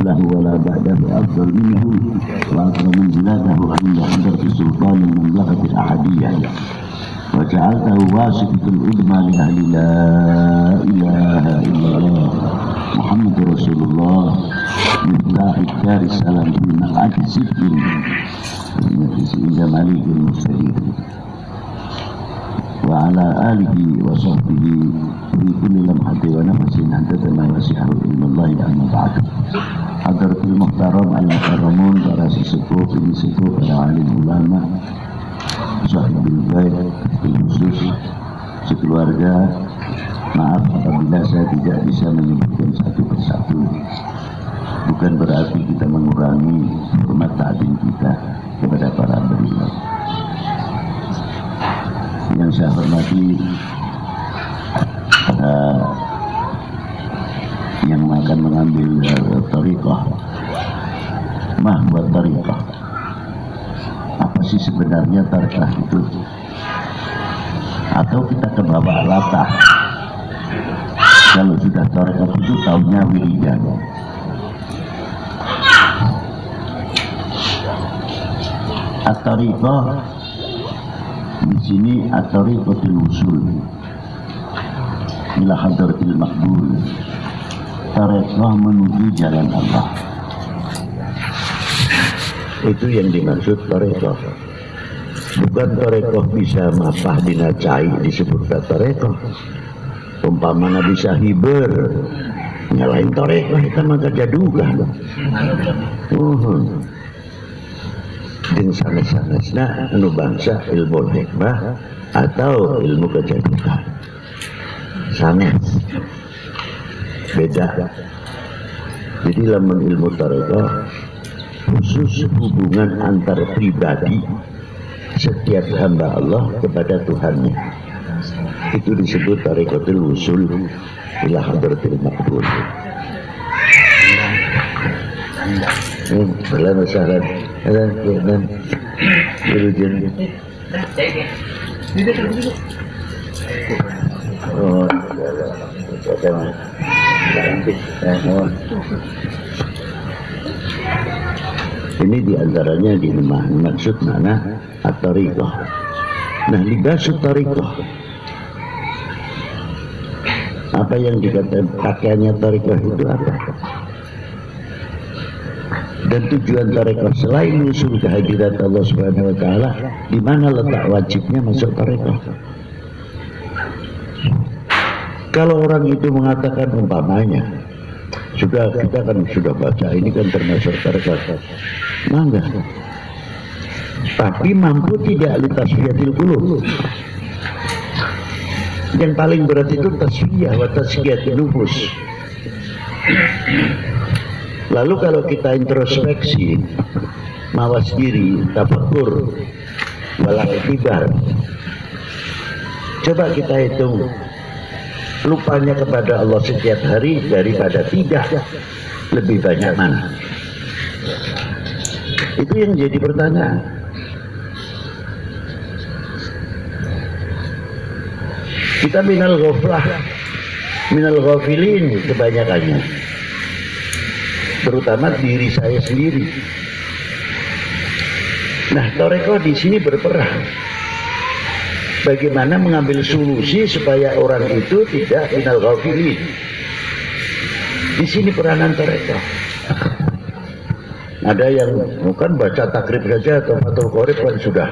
قبله ولا بعده أفضل منه وأكرم منزلته عند حضرة سلطان المملكة الأحدية وجعلته واسطة العظمى لأهل لا إله إلا الله محمد رسول الله مفتاح دار السلام في مقعد صدق عند مليك المرسلين وعلى آله وصحبه في كل لمحة ونفس عدد ما يسعه علم الله أما بعد. Hadratul Muhtaram al-Mukarramun, para sesepuh, ini sepuh, para alim ulama, sahibul baik, khusus sekeluarga. Maaf apabila saya tidak bisa menyebutkan satu persatu. Bukan berarti kita mengurangi hormat ta'zim kita kepada para beliau. Yang saya hormati yang akan mengambil tariqah, mahwa tariqah. Apa sih sebenarnya tariqah itu? Atau kita ke bawah latah? Kalau sudah tariqah itu tahunya wiridan. At-tariqah di sini at-tariqatul usul ila hadratil maqbul. Tariqah menuju jalan Allah. Itu yang dimaksud tariqah. Bukan tariqah bisa mapah dinacai disebut tariqah. Umpamana bisa hiber nyalain tariqah itu maka jadukan. Jeung sanes-sanesna anu bangsa ilmu hikmah atau ilmu kecerdasan. Sanes beda. Jadi lamun ilmu tariqah khusus hubungan antar pribadi setiap hamba Allah kepada Tuhannya. Itu disebut tariqatul usul ila hadratil maqbul. Salam masalah dan berujian. Ini diantaranya di rumah maksud mana at-tariqah. Nah, libasut tariqah, apa yang dikatakan pakaiannya tariqah itu apa? Dan tujuan tariqah selain usul kehadirat Allah Subhanahu wa taala, di mana letak wajibnya masuk tariqah? Kalau orang itu mengatakan umpamanya, sudah kita kan sudah baca ini kan termasuk tariqah, mangga. Tapi mampu tidak litasfiyatil qulub. Yang paling berat itu tasfiyah wa tazkiyatul nufus. Lalu kalau kita introspeksi, mawas diri, tafakkur, wal iktibar, coba kita hitung lupanya kepada Allah setiap hari daripada tidak, lebih banyak mana? Itu yang jadi pertanyaan. Kita minal ghaflah, minal ghafilin kebanyakannya, terutama diri saya sendiri. Nah, tariqah di sini berperan bagaimana mengambil solusi supaya orang itu tidak minal ghafilin. Di sini peranan tariqah. Ada yang bukan baca takrib saja atau fatul qorib kan sudah,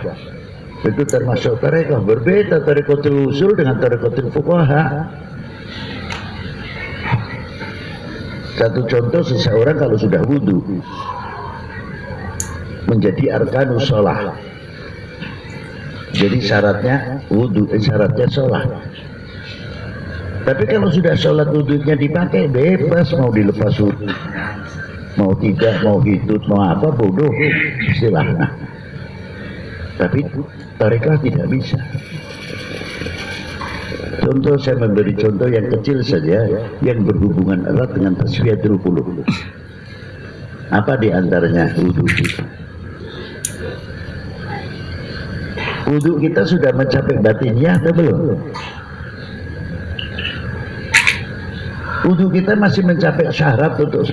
itu termasuk tariqah. Berbeda tariqatul usul dengan tariqatul fuqaha. Satu contoh, seseorang kalau sudah wudu menjadi arkanus sholah, jadi syaratnya wudu, syaratnya sholat. Tapi kalau sudah sholat wudunya dipakai, bebas mau dilepas wudu, mau tidak, mau hitut, mau apa, bodoh istilahnya. Tapi tariqah tidak bisa. Contoh, saya memberi contoh yang kecil saja yang berhubungan erat dengan tasfiyatul qulub. Apa diantaranya? Wudu kita. Wudu kita sudah mencapai batinnya atau belum? Wudu kita masih mencapai syarat untuk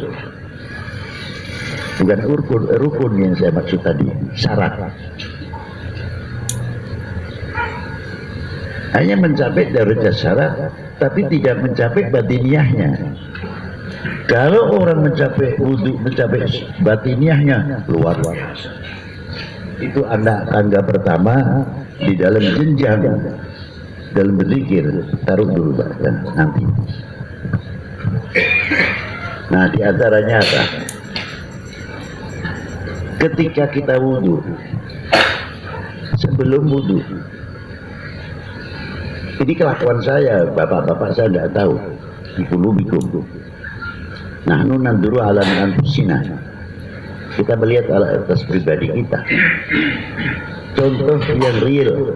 bukan rukun yang saya maksud tadi, syarat. Hanya mencapai derajat syarat, tapi tidak mencapai batiniahnya. Kalau orang mencapai wudhu, mencapai batiniahnya, luar biasa. Itu tangga pertama di dalam jenjang dalam berzikir. Taruh dulu bahkan nanti. Nah, di antaranya apa? Ketika kita wudhu, sebelum wudhu, ini kelakuan saya, bapak-bapak saya tidak tahu. Ikulubikum. Nah, nunan dulu alam anfusina. Kita melihat atas pribadi kita. Contoh yang real.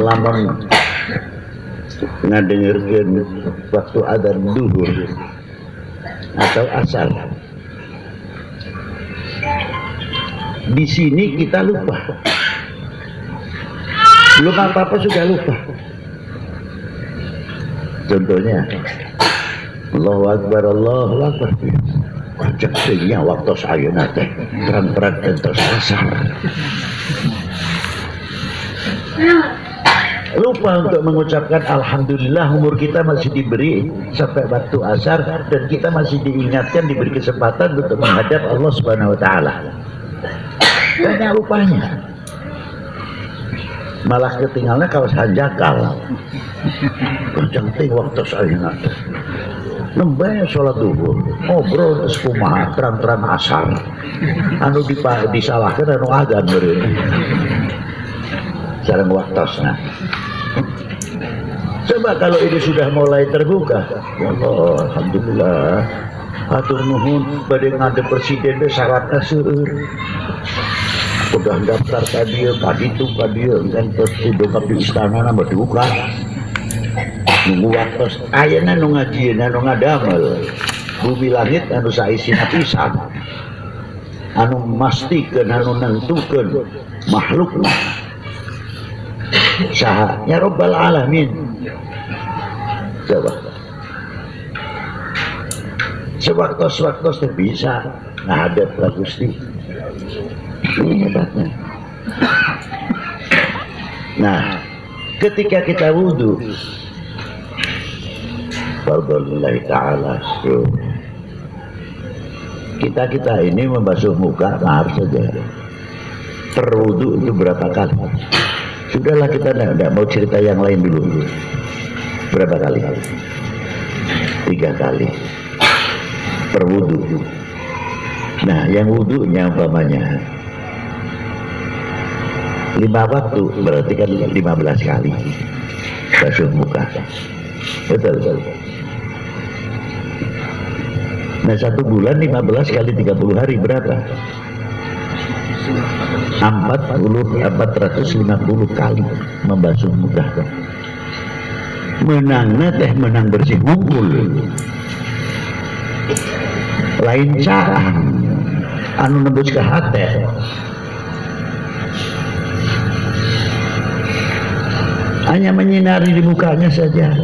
Lamun ngadengerkeun waktu adzan duhur atau asar. Di sini kita lupa. Belum apa-apa sudah lupa. Contohnya, Allahu Akbar, Allahu Akbar. Jaktinya waktu saya nanti terang-terang dan tersasar. Lupa untuk mengucapkan Alhamdulillah umur kita masih diberi sampai waktu asar dan kita masih diingatkan, diberi kesempatan untuk menghadap Allah Subhanahu Wa Taala. Banyak lupanya. Malah ketinggalannya kawas hanjakal. Kenceng waktu saya nanti. Nembaya sholat duhur, ngobrol sekumaha terang-terang asar. Anu disalahkan anu adzan meureun. Sareng waktosna. Coba kalau ini sudah mulai terbuka, ya Allah, alhamdulillah. Atur nuhun bade ngadep presiden teh syaratna seueur. Udah daftar ka dieu, ka ditu, ka dieu, kan terus dongkap di istana nama dibuka. Nunggu waktu ayeuna nu ngajieun anu ngadamel bumi langit anu saisina pisan anu mastikeun anu nentukeun makhlukna saha ya Rabbal Alamin. Coba sewaktu-waktu bisa ngadep ka Gusti. Ini hebatnya. Nah, ketika kita wudhu, Fadlillahi ta'ala, kita ini membasuh muka mahar saja. Perwudu itu berapa kali? Sudahlah, kita tidak mau cerita yang lain dulu. Berapa kali? 3 kali perwudu. Nah, yang wudunya umpamanya 5 waktu, berarti kan 15 kali basuh muka. Betul. Nah, 1 bulan 15 kali 30 hari berapa? 450 kali membasuh muka. Menangnya teh menang bersih ngumpul. Lain caang anu nembus ke hati. Hanya menyinari di mukanya saja,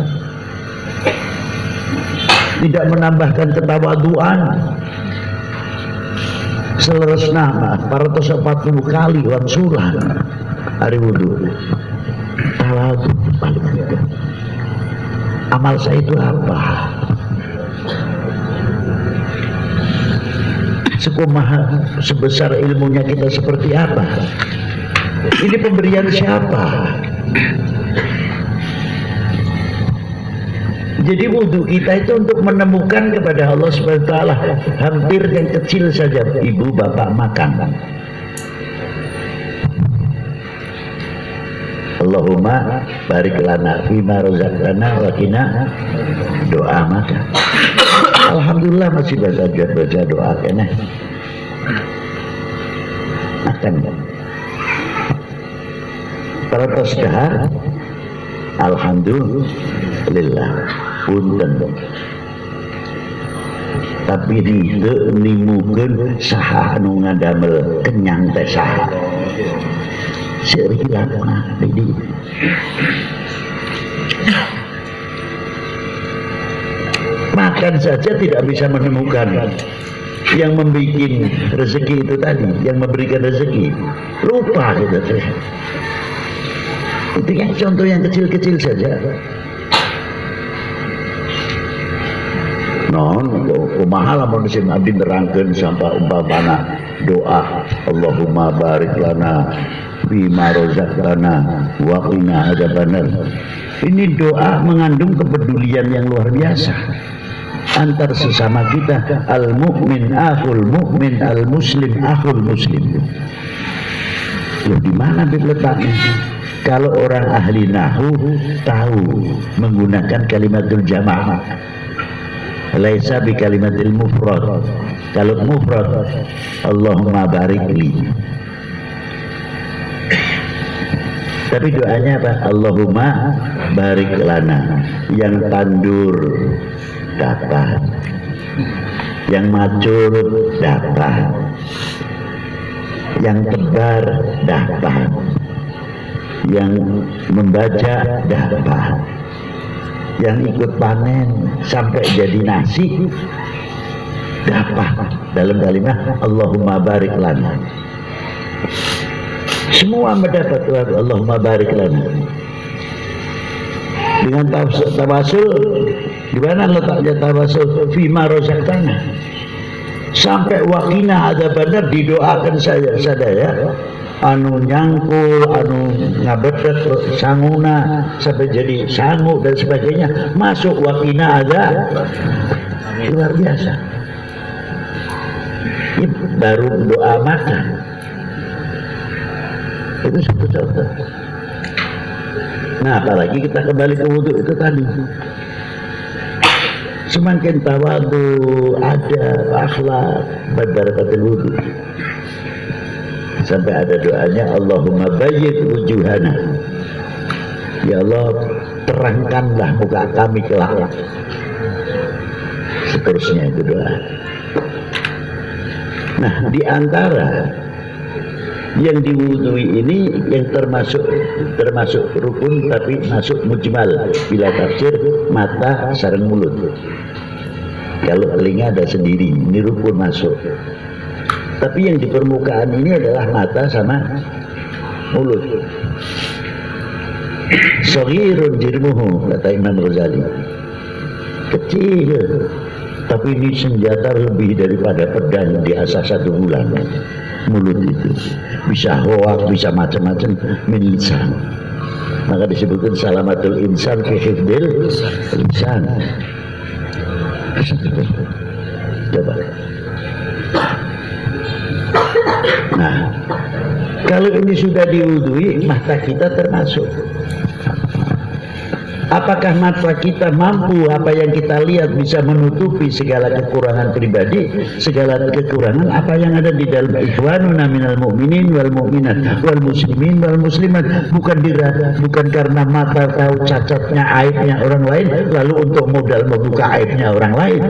tidak menambahkan ketawaduan. Seleresna 440 kali wansulan hari wudhu. Tawadu paling penting. Amal saya itu apa? Sekumaha sebesar ilmunya kita seperti apa? Ini pemberian siapa? Jadi wudhu kita itu untuk menemukan kepada Allah SWT. Hampir yang kecil saja ibu bapak makan. Allahumma barik lana fima razaqtana wa qina doa makan. Alhamdulillah masih baca doa kene. Makan. Terus dahar alhamdulillah punten. Tapi nimukeun saha anu ngadamel kenyang teh saha. Serilana jadi makan saja tidak bisa menemukan yang membuat rezeki itu tadi, yang memberikan rezeki, lupa kita. Itu kan contoh yang kecil-kecil saja. Non, kumaha lamun sing abdi nerangkeun sampai umpamana doa Allahumma barik lana bima razaqtana wa qina adzabannar. Ini doa mengandung kepedulian yang luar biasa antar sesama kita. Al mukmin akhul mukmin, al muslim akhul muslim. Loh, di mana letaknya? Kalau orang ahli nahu tahu menggunakan kalimatul jamaah, laisa bi kalimatil mufrad. Kalau mufrad Allahumma barik li. Tapi doanya apa? Allahumma barik lana. Yang tandur dapat, yang macul dapat, yang tebar dapat, yang membaca dapat, yang ikut panen sampai jadi nasi dapat dalam kalimat Allahumma barik lana. Semua mendapat Allahumma barik lana. Dengan tawasul, di mana letaknya tawasul? Fima razaqtana. Sampai waqina adzabannar, didoakan sadaya anu nyangkul, anu ngabetet sanguna sampai jadi sangu dan sebagainya, masuk waqina adzab. Luar biasa. Ini baru doa makan. Itu satu contoh. Nah, apalagi kita kembali ke wudhu itu tadi. Semakin tawadu, adab, akhlak, barakatul wudhu. Sampai ada doanya Allahumma bayyid wujuhana. Ya Allah, terangkanlah muka kami kelak. Seterusnya itu doa. Nah, di antara yang diwudhui ini yang termasuk rukun tapi masuk mujmal bila tafsir, mata sareng mulut. Kalau telinga ada sendiri, ini rukun masuk. Tapi yang di permukaan ini adalah mata sama mulut. Shaghirun jirmuhu, kata Imam Ghazali. Kecil, tapi ini senjata lebih daripada pedang diasah 1 bulan. Mulut itu bisa hoak, bisa macam-macam min lisan. Maka disebutkan salamatul insan fi hifdzil lisan. Coba. Nah, kalau ini sudah diwudhui, mata kita termasuk. Apakah mata kita mampu, apa yang kita lihat bisa menutupi segala kekurangan pribadi, segala kekurangan apa yang ada di dalam ikhwanuna minal mu'minin wal mu'minat wal muslimin wal muslimat. Bukan karena mata tahu cacatnya, aibnya orang lain, lalu untuk modal membuka aibnya orang lain.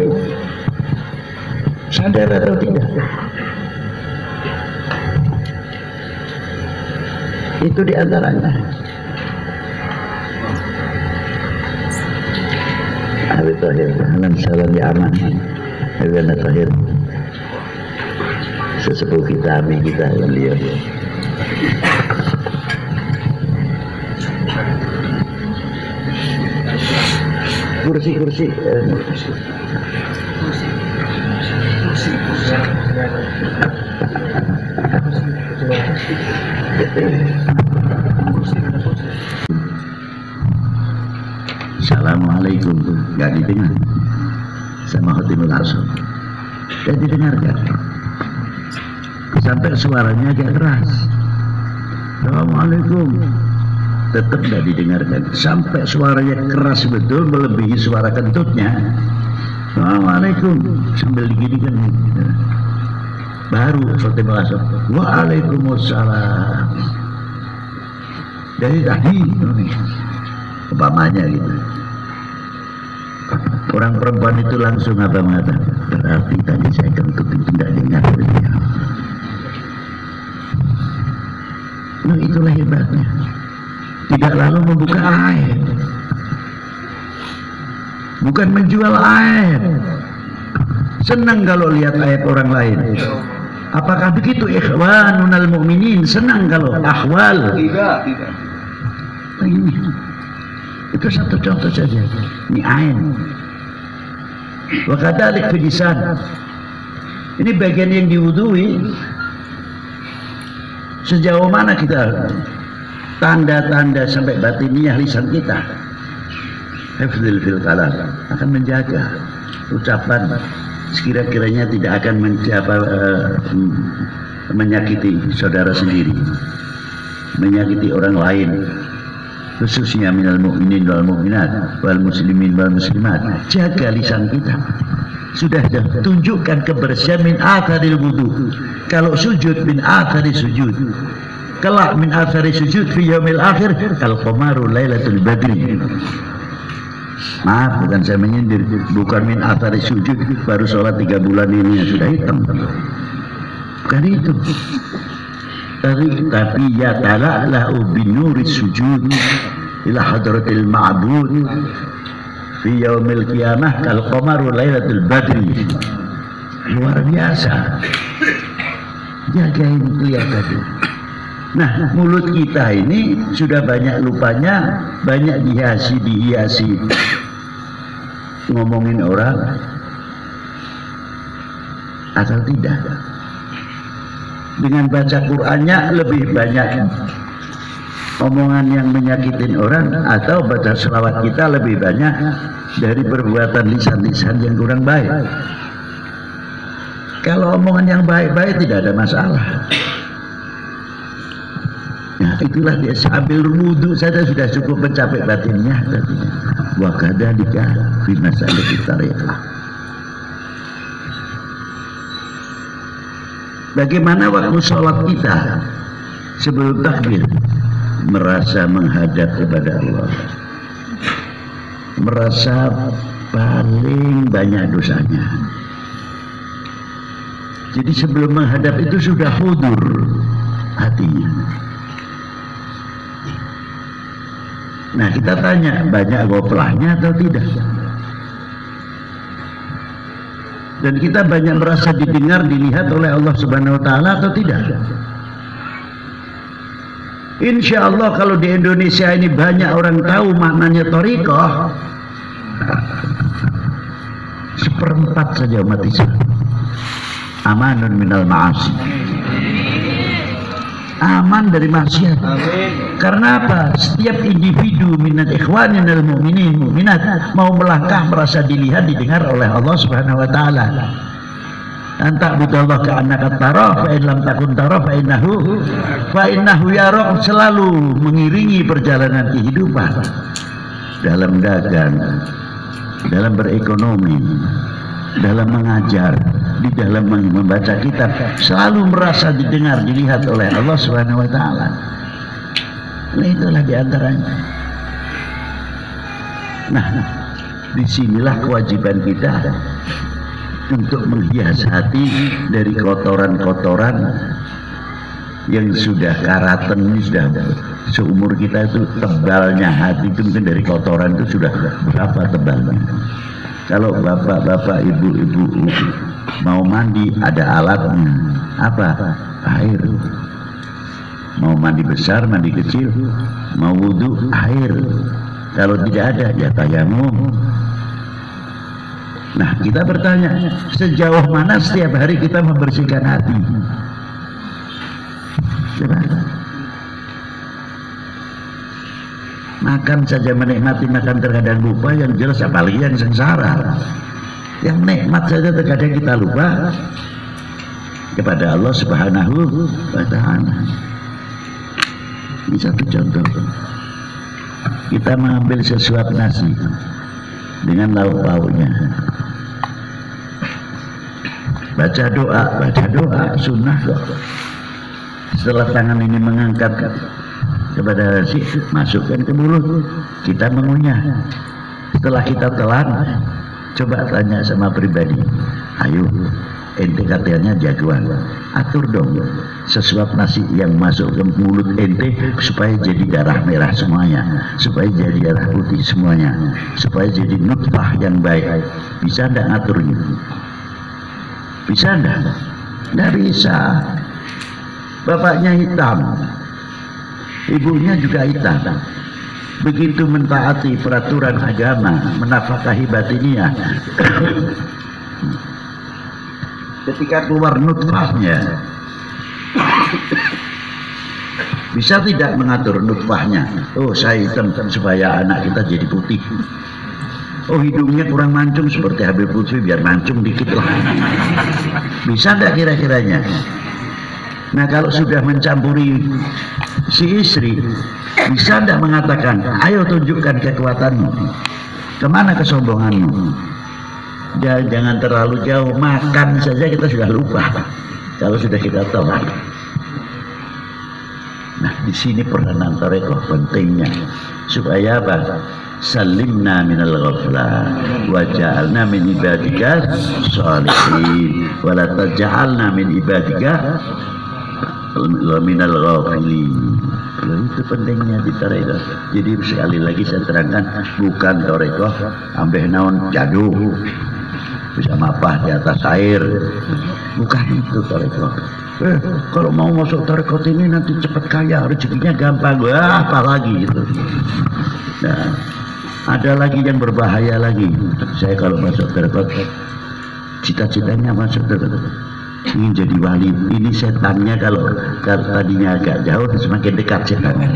Sadar atau tidak? Itu diantaranya. Habib Tahir, ahlan salam ya aman. Habib Tahir, sesepuh kita, ami kita, beliau. Kursi. Assalamualaikum, nggak didengar sama Khotimul Asr, nggak didengarkan sampai suaranya agak keras. Assalamualaikum, tetap nggak didengarkan sampai suaranya keras betul melebihi suara kentutnya. Assalamualaikum sambil diginikan, baru Khotimul Asr, waalaikumsalam. Dari tadi umpamanya gitu. Orang perempuan itu langsung apa mengatakan, berarti tadi saya kentut itu tidak dengar beliau. Nah, itulah hebatnya. Tidak lalu membuka aib, bukan menjual aib. Senang kalau lihat ayat orang lain. Apakah begitu ikhwanunal mu'minin? Senang kalau ahwal? Tidak. Ini. Itu satu contoh saja. Ini ain. Wa kadzalik fi lisan. Ini bagian yang diwudui. Sejauh mana kita tanda-tanda sampai batiniah lisan kita. Hifdzul fil kalam akan menjaga ucapan sekira-kiranya tidak akan menyakiti saudara sendiri, menyakiti orang lain, khususnya minal mu'minin wal mu'minat wal muslimin wal muslimat. Jaga lisan kita. Sudah tunjukkan kebersihan min atharil wudu. Kalau sujud min athari sujud. Kelak min athari sujud fi yaumil akhir kal qamaru lailatul badri. Maaf, bukan saya menyindir, bukan min athari sujud baru sholat 3 bulan ini yang sudah hitam. Bukan itu. Tapi ya tala'lahu binuri sujud ila hadratil ma'bud fi yaumil qiyamah kal qamaru lailatul badri. Luar biasa. Jaga ini kelihatan. Nah, mulut kita ini sudah banyak lupanya, banyak dihiasi ngomongin orang atau tidak. Dengan baca Qur'annya lebih banyak omongan yang menyakitin orang, atau baca selawat kita lebih banyak dari perbuatan lisan-lisan yang kurang baik. Kalau omongan yang baik-baik tidak ada masalah. Nah, itulah dia, sambil wudu saja sudah cukup mencapai batinnya. Wa kadzalika fi masalati tariqah. Bagaimana waktu sholat kita sebelum takbir merasa menghadap kepada Allah, merasa paling banyak dosanya. Jadi sebelum menghadap itu sudah hudur hatinya. Nah, kita tanya, banyak goplahnya atau tidak? Dan kita banyak merasa didengar, dilihat oleh Allah Subhanahu wa Ta'ala atau tidak? Insya Allah kalau di Indonesia ini banyak orang tahu maknanya thariqah, 1/4 saja umat Islam amanun minal ma'asi, aman dari maksiat. Karena apa? Setiap individu minat ikhwaninal mu'minin mu'minat mau melangkah merasa dilihat, didengar oleh Allah Subhanahu wa Ta'ala. Anta budallah ka'annaka tarah fa in lam takun tarah fa innahu yarah. Selalu mengiringi perjalanan kehidupan, dalam dagang, dalam berekonomi, dalam mengajar, di dalam membaca kitab, selalu merasa didengar, dilihat oleh Allah Subhanahu wa Ta'ala. Nah, itulah diantaranya. Nah, disinilah kewajiban kita untuk menghias hati dari kotoran-kotoran yang sudah karaten, ini sudah seumur kita itu tebalnya hati itu mungkin dari kotoran itu sudah berapa tebalnya. Kalau bapak-bapak, ibu-ibu mau mandi ada alatnya, apa? Air. Mau mandi besar, mandi kecil, mau wudhu, air. Kalau tidak ada, ya tayamum. Nah, kita bertanya, sejauh mana setiap hari kita membersihkan hati? Coba. Makan saja menikmati makan terkadang lupa, yang jelas apalagi yang sengsara. Yang nikmat saja terkadang kita lupa kepada Allah Subhanahu wa Ta'ala. Ini satu contoh. Kita mengambil sesuap nasi dengan lauk pauknya, baca doa sunnah kok. Setelah tangan ini mengangkat kepada nasi, masukkan ke mulut, kita mengunyah. Setelah kita telan, coba tanya sama pribadi, ayo ente katanya jagoan, atur dong sesuap nasi yang masuk ke mulut ente supaya jadi darah merah semuanya, supaya jadi darah putih semuanya, supaya jadi nutfah yang baik. Bisa ndak ngaturnya? Bisa enggak? Enggak bisa. Bapaknya hitam, ibunya juga hitam. Begitu mentaati peraturan agama, menafkahi batiniah, ketika keluar nutfahnya, bisa tidak mengatur nutfahnya? Oh, saya hitam supaya anak kita jadi putih. Oh, hidungnya kurang mancung seperti Habib Lutfi, biar mancung dikit lah. Bisa enggak kira-kiranya? Nah, kalau sudah mencampuri si istri, bisa enggak mengatakan, ayo tunjukkan kekuatanmu, kemana kesombonganmu? Jangan terlalu jauh, makan saja kita sudah lupa kalau sudah kita tahu. Nah, di sini peranan tarekoh pentingnya, supaya apa? Salimna minal ghaflah wa ja'alna min ibadika shalihin wa la taj'alna min ibadika minal ghafilin. Itu pentingnya di tarekoh. Jadi sekali lagi saya terangkan, bukan tarekoh ambeh naon jaduh bisa mapah di atas air, bukan itu tarekoh. Kalau mau masuk tarekoh ini nanti cepat kaya, rezekinya gampang. Wah, apa lagi itu? Nah, ada lagi yang berbahaya lagi. Saya kalau masuk tarekoh, cita-citanya masuk tarekoh ingin jadi wali. Ini setannya kalau tadinya agak jauh, semakin dekat setannya.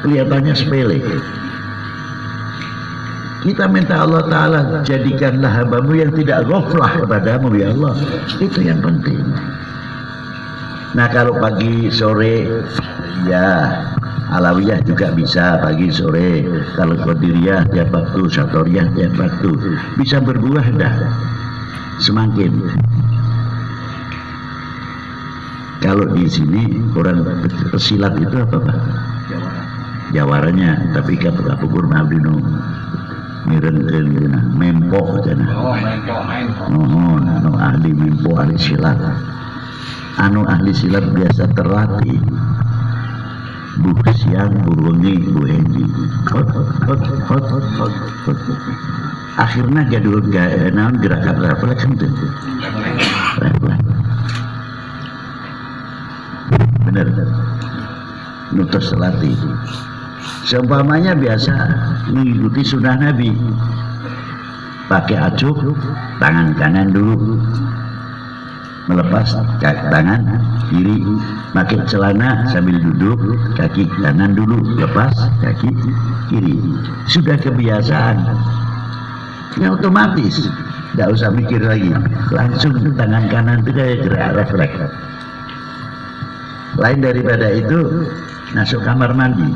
Kelihatannya sepele. Kita minta Allah Ta'ala, jadikanlah hambamu yang tidak ghaflah kepadamu ya Allah. Itu yang penting. Nah, kalau pagi sore ya Alawiyah juga bisa pagi sore. Kalau Qadiriyah tiap waktu, Satoriyah tiap waktu, bisa berbuah dah semakin. Kalau di sini orang pesilat itu apa Pak? Jawaranya, tapi kapur mabdino miren mempo jana. No ahli mempo ahli silat. Anu ahli silat biasa terlatih. Bu siang, bu wengi, bu hengi. Hot. Akhirnya jadul naon gerakan refleks itu. Benar. Nutus latih. Seumpamanya biasa mengikuti sunnah Nabi. Pakai acuk, tangan kanan dulu. Melepas tangan kiri, pakai celana sambil duduk, kaki kanan dulu, lepas kaki kiri. Sudah kebiasaan, ya otomatis, tidak usah mikir lagi, langsung tangan kanan itu kayak gerak refleks. Lain daripada itu, masuk kamar mandi.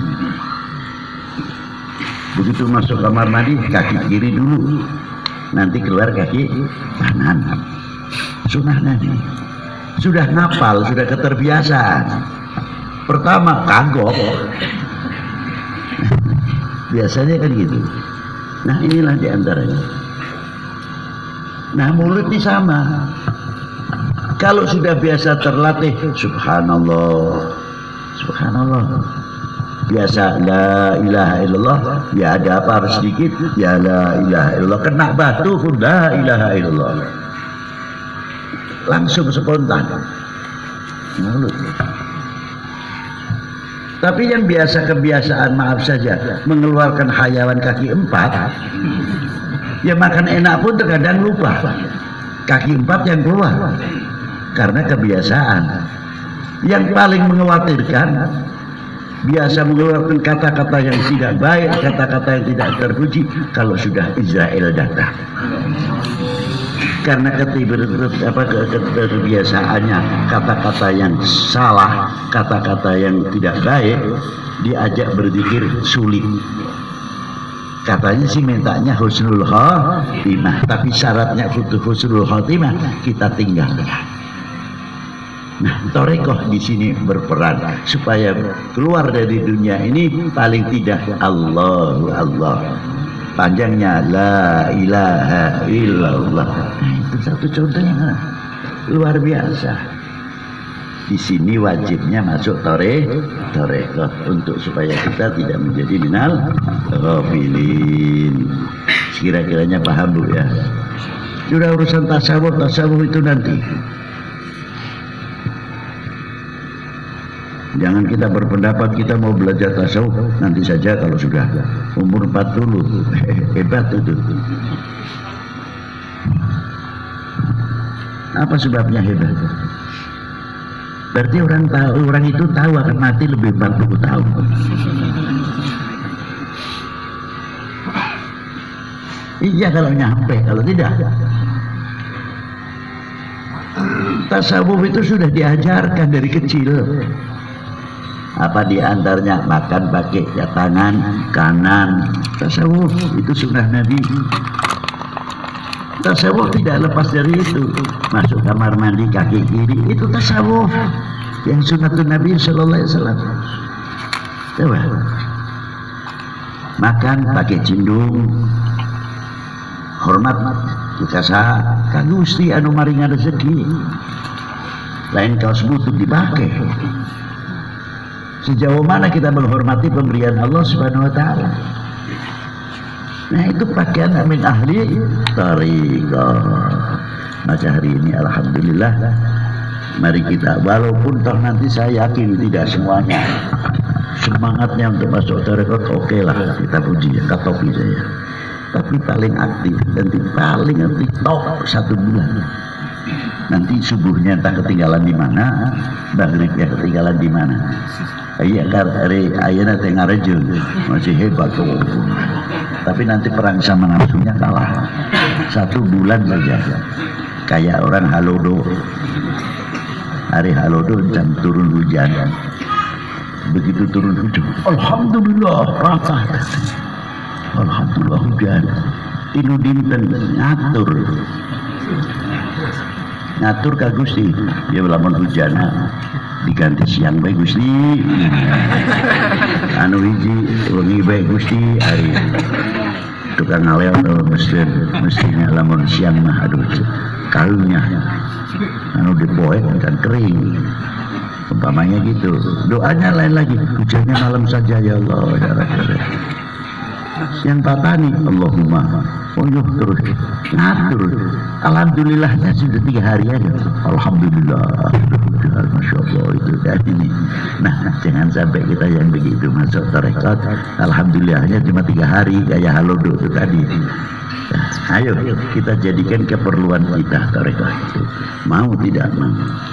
Begitu masuk kamar mandi, kaki kiri dulu, nanti keluar kaki kanan. Sunnah Nabi. Sudah ngapal, sudah keterbiasaan. Pertama kagok. Biasanya kan gitu. Nah, inilah diantaranya. Nah, mulut ini sama. Kalau sudah biasa terlatih, subhanallah, subhanallah. Biasa la ilaha illallah, ya ada apa sedikit, ya la ilaha illallah. Kena batu pun la ilaha illallah. Langsung spontan. Mulut. Tapi yang biasa kebiasaan, maaf saja, mengeluarkan hayawan kaki empat, ya makan enak pun terkadang lupa kaki empat yang keluar karena kebiasaan. Yang paling mengkhawatirkan, biasa mengeluarkan kata-kata yang tidak baik, kata-kata yang tidak terpuji kalau sudah Israel datang. Karena keterbiasaannya kata-kata yang salah, kata-kata yang tidak baik, diajak berzikir sulit. Katanya sih mintanya husnul khotimah, tapi syaratnya husnul khotimah kita tinggalkan. Nah, tarekoh di sini berperan supaya keluar dari dunia ini paling tidak Allahu Allah. Panjangnya la ilaha illallah. Nah, itu satu contoh yang luar biasa. Di sini wajibnya masuk tarekoh untuk supaya kita tidak menjadi minal ghafilin. Kira-kiranya paham Bu ya? Sudah urusan tasawuf itu nanti. Jangan kita berpendapat kita mau belajar tasawuf nanti saja kalau sudah umur 40. Hebat itu. Apa sebabnya hebat? Berarti orang itu tahu akan mati lebih 40 tahun. Iya kalau nyampe, kalau tidak. Tasawuf itu sudah diajarkan dari kecil. Apa diantaranya makan pakai tangan kanan. Tasawuf itu sunnah Nabi. Tasawuf tidak lepas dari itu. Masuk kamar mandi kaki kiri itu tasawuf yang sunnatun Nabi Sallallahu Alaihi Wasallam. Coba makan pakai cindung, hormat kita kagusti anu maringan rezeki, lain kaos butut dipakai. Sejauh mana kita menghormati pemberian Allah Subhanahu wa taala. Nah, itu pakaian min ahli thariqah. Maka hari ini alhamdulillah mari kita, walaupun toh nanti saya yakin tidak semuanya semangatnya untuk masuk thariqah, oke lah kita puji ya, katopi saya. Tapi paling aktif dan paling aktif top 1 bulan. Nanti subuhnya entah ketinggalan di mana, maghribnya ketinggalan di mana. Iya karena ayana tengah rejo masih hebat tuh. Tapi nanti perang sama nafsunya kalah. 1 bulan saja. Kayak orang halodo. Hari halodo jam turun hujan. Begitu turun hujan, alhamdulillah raka. Alhamdulillah hujan. Inu dinten ngatur ka Gusti. Ya lamun hujan diganti siang bae Gusti. Anu hiji wengi bae Gusti, ari tukang ngawel mestinya lamun siang mah aduh kalunya anu dipoek dan kering. Umpamanya gitu. Doanya lain lagi, hujannya malam saja ya Allah ya Rabbi. Yang patani Allahumma terus ngatur. Alhamdulillahnya sudah 3 hari aja. Alhamdulillah. Masya Allah itu tadi ini. Nah, jangan sampai kita yang begitu masuk tarekat. Alhamdulillahnya cuma 3 hari kayak halodo itu tadi. Nah, ayo kita jadikan keperluan kita tarekat itu. Mau tidak mau.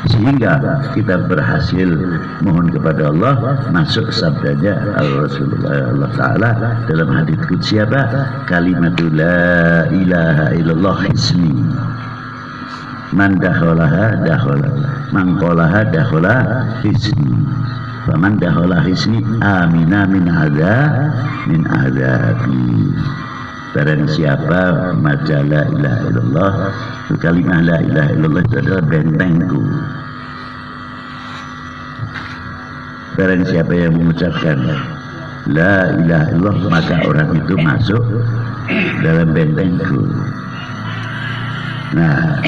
Sehingga kita berhasil mohon kepada Allah masuk sabdanya Rasulullah Allah Ta'ala dalam hadits qudsi apa? Kalimatul la ilaha illallah hisni. Man dakholaha dakhola. Man qolaha dakhola hisni. Faman dakhola hisni amina min azabi. Barang siapa maca la ilaha illallah, kalimat la ilaha illallah itu adalah bentengku. Barang siapa yang mengucapkan la ilaha illallah, maka orang itu masuk dalam bentengku. Nah,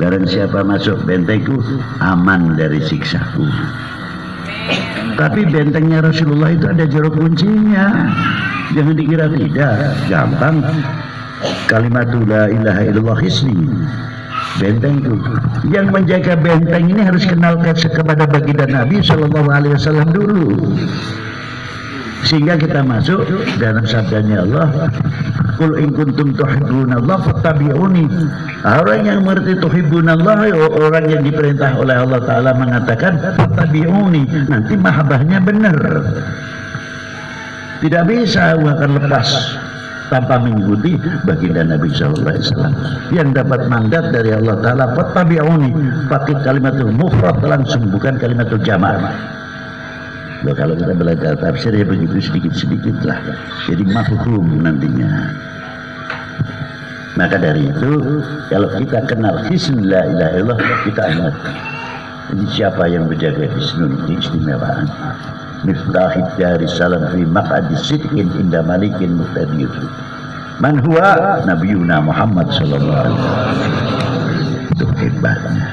barang siapa masuk bentengku, aman dari siksaku. Tapi bentengnya Rasulullah itu ada jero kuncinya. Jangan dikira tidak, gampang. Kalimatul la ilaha illallah hisni, bentengku. Yang menjaga benteng ini harus kenal kepada baginda Nabi Sallallahu Alaihi Wasallam dulu, sehingga kita masuk dalam sabdanya Allah, Qul in kuntum tuhibbunallah fattabi'uni. Orang yang mengerti tuhibbunallah, orang yang diperintah oleh Allah Ta'ala mengatakan fattabi'uni, nanti mahabbahnya benar. Tidak bisa akan lepas tanpa mengikuti baginda Nabi Sallallahu Alaihi Wasallam yang dapat mandat dari Allah Ta'ala fattabi'uni, pakai kalimatul mufrad langsung, bukan kalimatul jama'. Loh, kalau kita belajar tafsir ya begitu sedikit-sedikit lah, jadi mafhum nantinya. Maka dari itu kalau kita kenal hisn la ilaha illallah, kita ingat jadi siapa yang menjaga hisnun keistimewaan. Miftahid dari salam fi maq'adi sidqin inda malikin muqtadir. Man huwa nabiyuna Muhammad sallallahu alaihi wasallam. Itu hebatnya.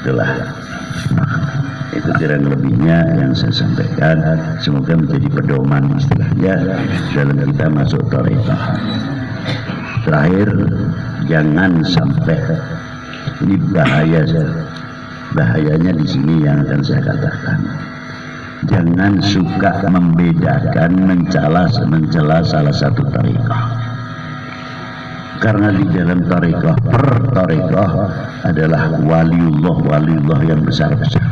Itulah. Itu kurang lebihnya yang saya sampaikan. Semoga menjadi pedoman istilahnya dalam kita masuk tarekat. Terakhir, jangan sampai, ini bahayanya di sini yang akan saya katakan. Jangan suka membedakan, mencela salah satu tarekah. Karena di dalam tarekah, per tarekah adalah waliullah yang besar-besar.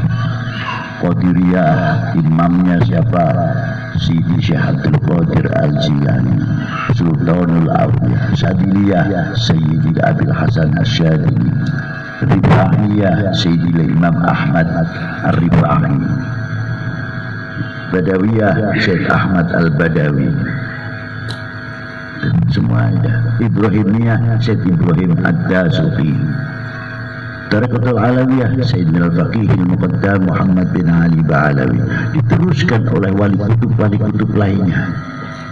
Qadiriyah, imamnya siapa? Sidi Syekh Abdul Qadir Al-Jilani, Sultanul Awliya. Sadiliyah, Sayyidi Abil Hasan Asyadili. Rifahiyah, Sayyidi Imam Ahmad Ar-Rifahi. Badawiyah, Syekh Ahmad Al-Badawi. Semua ada. Ibrahimiyah, Syekh Ibrahim Ad-Dasuqi. Tarikatul Alawiyah, Sayyidina Al-Faqih Al-Muqaddam Muhammad bin Ali Ba'alawi. Diteruskan oleh wali kutub lainnya.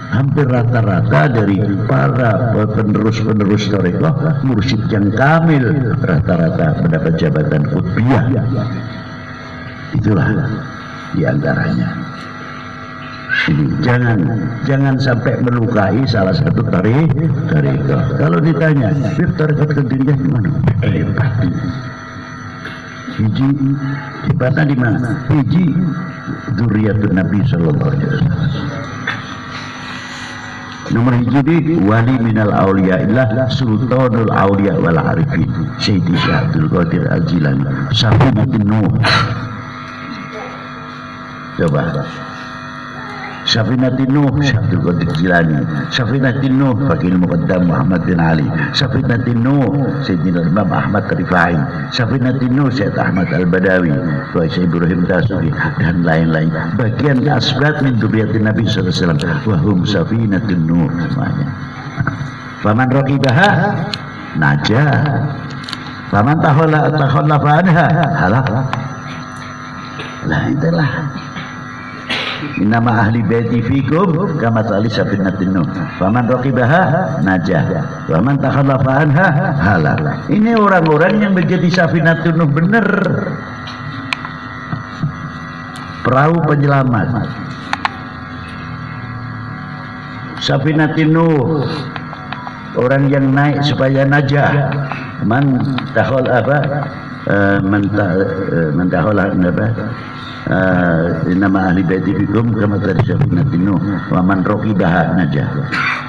Hampir rata-rata dari para penerus tarekah, mursyid yang kamil, rata-rata mendapat jabatan qutbiyah. Itulah diantaranya. Ini jangan sampai melukai salah satu tarekah. Kalau ditanya, tarekat Qadiriyah di mana? Hebat. Hiji hebatnya di mana? Hiji dzurriyyatun Nabi sallallahu alaihi wasallam. Nomor hiji di wali minal awliyaillah sultanul awliya wal arifin Sayyidi Syekh Abdul Qadir Al-Jilani Safinatun Nuh. Coba Safinatun Nuh Syekh Abdul Qadir Jilani, Safinatun Nuh Faqih Muqaddam Muhammad bin Ali, Safinatun Nuh Sayyidina Imam Ahmad Rifai, Safinatun Nuh Syekh Ahmad Al-Badawi, Syekh Ibrahim Dasuqi, dan lain-lain. Bagian asbat min dzurriyyatin Nabi sallallahu alaihi wasallam wa hum Safinatun Nuh semuanya. Faman raqibaha najah, faman takhallafa anha halak. Lah itulah Innama ahli baiti fikum kama tali Safinatun Nuh. Faman raqibaha najah, waman takhallafa anha halal. Ini orang-orang yang menjadi Safinatun Nuh benar. Perahu penyelamat. Safinatun Nuh, orang yang naik supaya najah. Man takhal apa? Man takhal apa? Nama ahli baiti fikum kama tadi Safinatun Nuh wa man raqibaha najah.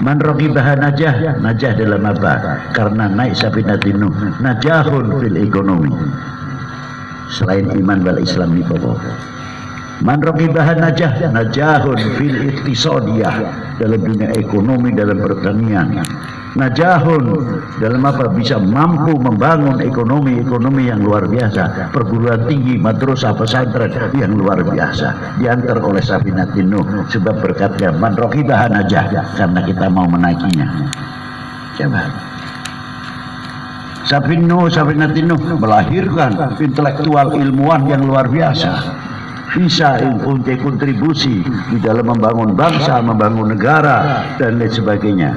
Man raqibaha najah dalam apa? Karena naik Safinatun Nuh, najahun fil ekonomi. Selain iman wal Islam ni pokok. Man raqibaha najahun fil iqtisadiyah, dalam dunia ekonomi, dalam pertanian. Najahun dalam apa? Bisa mampu membangun ekonomi yang luar biasa, perguruan tinggi, madrasah, pesantren yang luar biasa, diantar oleh Safinatun Nuh. Sebab berkatnya man raqibaha najah, karena kita mau menaikinya. Coba Safinatun Nuh melahirkan intelektual ilmuwan yang luar biasa, bisa punya kontribusi di dalam membangun bangsa, membangun negara, dan lain sebagainya.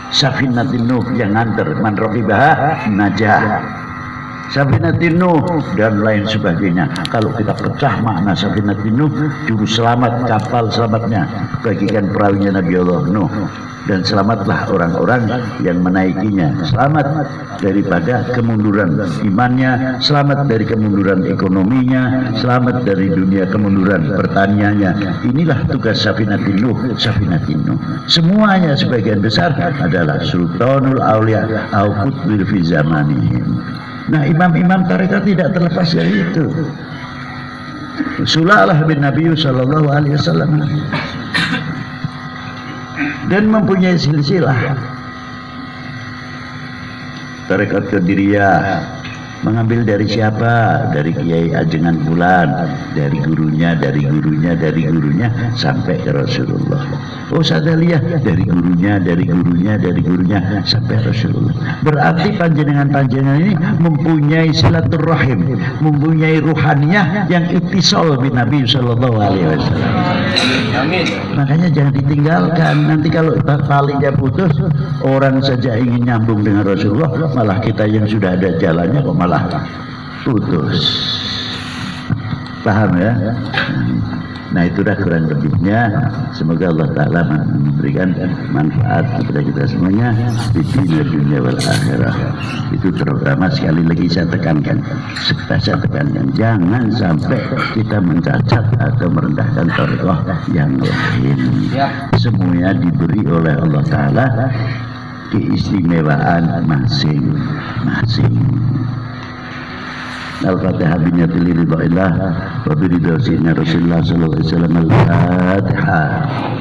Safinatun Nuh yang nganter man raqibaha najah, Safinatun Nuh dan lain sebagainya. Kalau kita pecah makna Safinatun Nuh, juru selamat, kapal selamatnya, bagikan perahunya Nabi Allah Nuh, dan selamatlah orang-orang yang menaikinya. Selamat daripada kemunduran imannya, selamat dari kemunduran ekonominya, selamat dari dunia kemunduran pertaniannya. Inilah tugas Safinatun Nuh. Semuanya sebagian besar adalah sultanul auliya au qutbil fi zamanihim. Nah, imam-imam tarekat tidak terlepas dari itu. Sulalah bin Nabi sallallahu alaihi wasallam, dan mempunyai silsilah. Tarekat Qadiriyah mengambil dari siapa? Dari Kiai Ajengan Bulan, dari gurunya sampai ke Rasulullah. Oh, Sadaliyah dari gurunya sampai Rasulullah. Berarti panjenengan ini mempunyai silaturahim, mempunyai ruhaniyah yang ittisal bin Nabi sallallahu alaihi wasallam. Amin. Makanya jangan ditinggalkan. Nanti kalau talinya putus, orang saja ingin nyambung dengan Rasulullah, malah kita yang sudah ada jalannya kok malah putus. Paham ya? Nah itulah kurang lebihnya. Semoga Allah Ta'ala memberikan manfaat kepada kita semuanya di dunia wal akhirah. Itu terutama sekali lagi saya tekankan, jangan sampai kita mencacat atau merendahkan thariqah yang lain. Semuanya diberi oleh Allah Ta'ala keistimewaan masing-masing. Al-Fatihah binyatil ridha illah wa biridha sayyidina Rasulullah sallallahu alaihi wasallam. Al-Fatihah.